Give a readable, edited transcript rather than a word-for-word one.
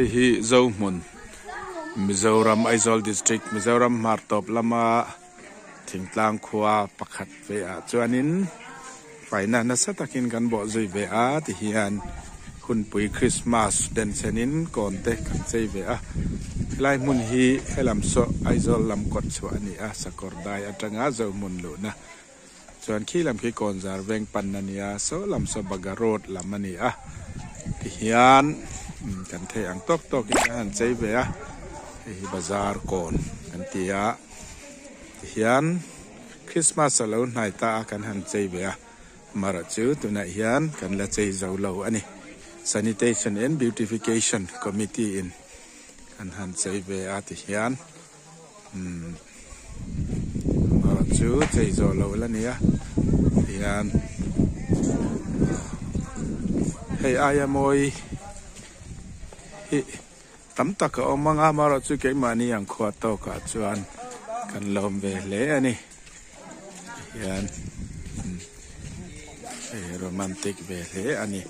hi zo mun Mizoram Aizawl district Mizoram Martop lama thingtlang khua pakhat ve a chuanin faina na satakin kan bo zui ve a ti hian hun pui Christmas den senin konte kan chei ve a lai mun hi helam so Aizawl lam kot chuani a sakordai atanga zo mun lu na chuan khi lam khi kon zar veng pan na nia so lam so bagarot lam ani a ti hian kan thei ang tok tok kan chei ve a hi bazar kon kan tia hian Christmas alo nai ta kan han chei ve a mara chu tuna hian kan la chei zo lo ani sanitation and beautification committee in kan han chei ve a ti hian mara chu chei zo lo la nia hian hei aya moi hi tam tak ka omanga mara chu ke mani ang khwa to ka chuan kan lom ve le ani hian romantic ve le ani